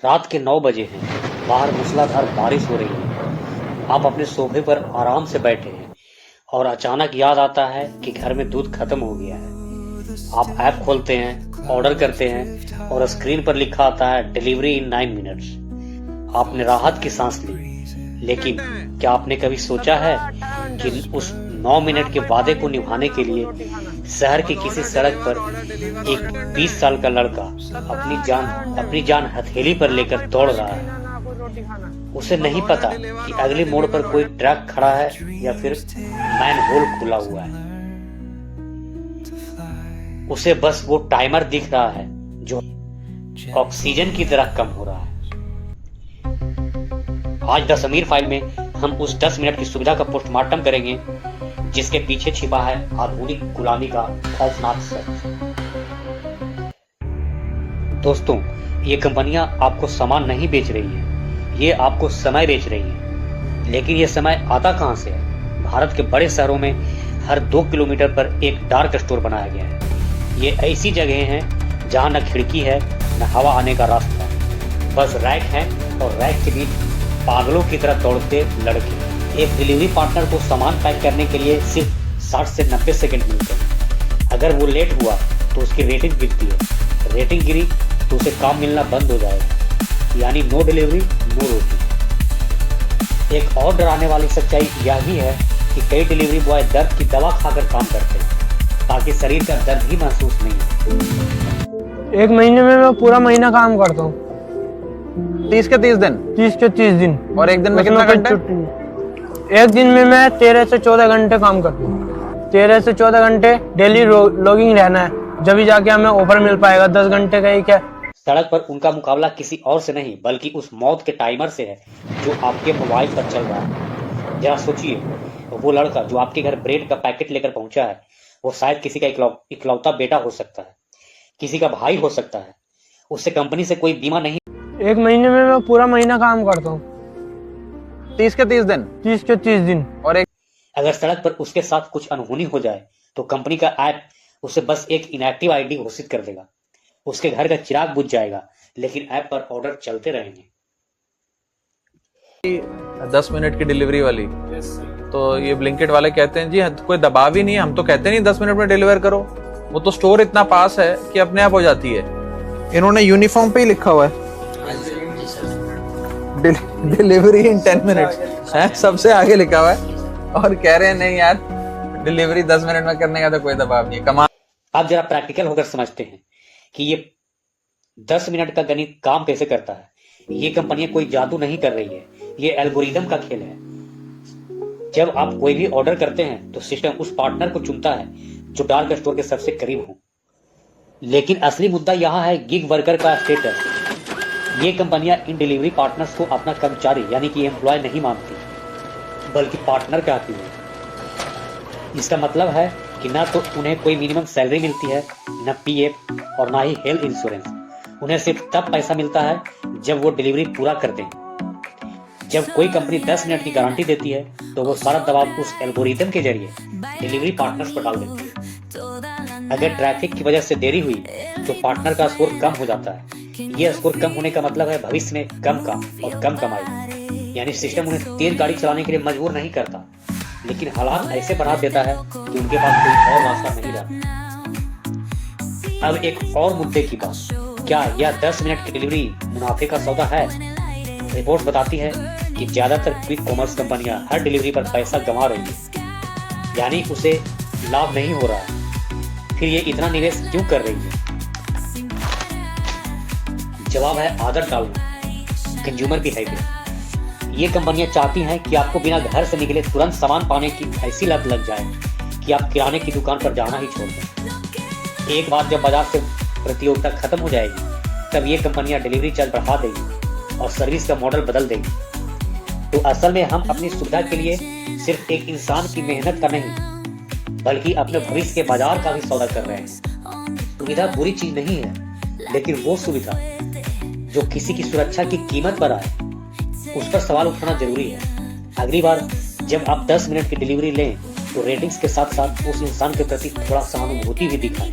रात के 9 बजे हैं। बाहर मूसलाधार बारिश हो रही है। आप अपने सोफे पर आराम से बैठे हैं और अचानक याद आता है कि घर में दूध खत्म हो गया है। आप ऐप खोलते हैं, ऑर्डर करते हैं और स्क्रीन पर लिखा आता है डिलीवरी इन 9 मिनट्स। आपने राहत की सांस ली, लेकिन क्या आपने कभी सोचा है कि उस 9 मिनट के वादे को निभाने के लिए शहर की किसी सड़क पर एक 20 साल का लड़का अपनी जान हथेली पर लेकर दौड़ रहा है। उसे नहीं पता कि अगले मोड़ पर कोई ट्रक खड़ा है या फिर मैन होल खुला हुआ है। उसे बस वो टाइमर दिख रहा है जो ऑक्सीजन की तरह कम हो रहा है। आज द समीर फाइल में हम उस 10 मिनट की सुविधा का पोस्टमार्टम करेंगे जिसके पीछे छिपा है आधुनिक गुलामी का खौफनाक सच। दोस्तों, ये कंपनियां आपको सामान नहीं बेच रही हैं, ये आपको समय बेच रही हैं। लेकिन ये समय आता कहां से है? भारत के बड़े शहरों में हर 2 किलोमीटर पर एक डार्क स्टोर बनाया गया है। ये ऐसी जगह हैं जहां न खिड़की है न हवा आने का रास्ता, बस रैक है और रैक के बीच पागलों की तरह दौड़ते लड़के। एक डिलीवरी पार्टनर को सामान पैक करने के लिए सिर्फ 60 से 90 सेकंड मिलते हैं। अगर वो लेट हुआ तो उसकी रेटिंग गिरती है। रेटिंग गिरी तो उसे काम मिलना बंद हो जाएगा, यानी नो डिलीवरी नो रोटी। एक और डराने वाली सच्चाई यह भी है कि कई डिलीवरी बॉय दर्द की दवा खाकर काम करते हैं ताकि शरीर का दर्द भी महसूस नहीं हो। एक महीने में मैं पूरा महीना काम करता हूँ। 30 के 30 दिन 30 के 30 दिन। और एक दिन में कितना घंटे? एक दिन में मैं 13 से 14 घंटे काम करता हूँ। 13 से 14 घंटे डेली लॉगिंग रहना है, जब भी जाके हमें ऑफर मिल पाएगा। 10 घंटे का ही क्या। सड़क पर उनका मुकाबला किसी और से नहीं बल्कि उस मौत के टाइमर से है जो आपके मोबाइल पर चल रहा है। जरा सोचिए, वो लड़का जो आपके घर ब्रेड का पैकेट लेकर पहुंचा है, वो शायद किसी का इकलौता बेटा हो सकता है, किसी का भाई हो सकता है। उससे कंपनी से कोई बीमा नहीं। एक महीने में मैं पूरा महीना काम करता हूँ। 30 के 30 दिन 30 के 30 दिन। और एक अगर सड़क पर उसके साथ कुछ अनहोनी हो जाए तो कंपनी का ऐप उसे बस एक इनएक्टिव आईडी घोषित कर देगा। उसके घर का चिराग बुझ जाएगा, लेकिन ऐप पर ऑर्डर चलते रहेंगे। 10 मिनट की डिलीवरी वाली, तो ये ब्लिंकिट वाले कहते हैं जी कोई दबाव ही नहीं है, हम तो कहते नहीं 10 मिनट में डिलीवर करो। वो तो स्टोर इतना पास है कि अपने आप हो जाती है। इन्होंने यूनिफॉर्म पे ही लिखा हुआ है डिलीवरी इन 10 मिनट्स है, सबसे आगे लिखा हुआ है। और कह रहे हैं नहीं यार, डिलीवरी 10 मिनट में करने का तो कोई दबाव नहीं है। कमाल। आप जरा प्रैक्टिकल होकर समझते हैं कि ये 10 मिनट का गणित काम कैसे करता है। ये कंपनियां कोई जादू नहीं कर रही है, ये एल्गोरिदम का खेल है। जब आप कोई भी ऑर्डर करते हैं तो सिस्टम उस पार्टनर को चुनता है जो डार्क स्टोर के सबसे करीब हो। लेकिन असली मुद्दा यहाँ है गिग वर्कर का स्टेटस। ये कंपनियां इन डिलीवरी पार्टनर्स को अपना कर्मचारी यानी कि एम्प्लॉय नहीं मानती, बल्कि पार्टनर कहती है। इसका मतलब है कि ना तो उन्हें कोई मिनिमम सैलरी मिलती है, न पीएफ और ना ही हेल्थ इंश्योरेंस। उन्हें सिर्फ तब पैसा मिलता है जब वो डिलीवरी पूरा करते हैं। जब कोई कंपनी 10 मिनट की गारंटी देती है तो वो सारा दबाव उस एल्गोरिदम के जरिए डिलीवरी पार्टनर्स पर डाल देती है। अगर ट्रैफिक की वजह से देरी हुई तो पार्टनर का स्कोर कम हो जाता है। ये स्कोर कम होने का मतलब है भविष्य में कम काम और कम कमाई। यानी सिस्टम उन्हें तेज गाड़ी चलाने के लिए मजबूर नहीं करता, लेकिन हालात ऐसे बढ़ा देता है कि उनके पास कोई और रास्ता नहीं रहता। अब एक और मुद्दे की बात, क्या यह 10 मिनट की डिलीवरी मुनाफे का सौदा है? रिपोर्ट बताती है कि ज्यादातर क्विक कॉमर्स कंपनियां हर डिलीवरी पर पैसा गंवा रही है, यानी उसे लाभ नहीं हो रहा है। फिर ये इतना निवेश क्यों कर रही है? जवाब है आदत डालना, कंज्यूमर बिहेवियर। ये कंपनियां चाहती हैं कि आपको बिना घर से निकले तुरंत सामान पाने की ऐसी लत लग जाए कि आप किराने की दुकान पर जाना ही छोड़ दें। एक बार जब बाजार से प्रतियोगिता खत्म हो जाएगी, तब ये कंपनियां डिलीवरी चार्ज बढ़ा देगी और सर्विस का मॉडल बदल देगी। तो असल में हम अपनी सुविधा के लिए सिर्फ एक इंसान की मेहनत का नहीं, बल्कि अपने भविष्य के बाजार का भी सौदा कर रहे हैं। सुविधा बुरी चीज नहीं है, लेकिन वो सुविधा जो किसी की सुरक्षा की कीमत पर आए, उस पर सवाल उठाना जरूरी है। अगली बार जब आप 10 मिनट की डिलीवरी लें तो रेटिंग्स के साथ साथ उस इंसान के प्रति थोड़ा सहानुभूति भी दिखाएं।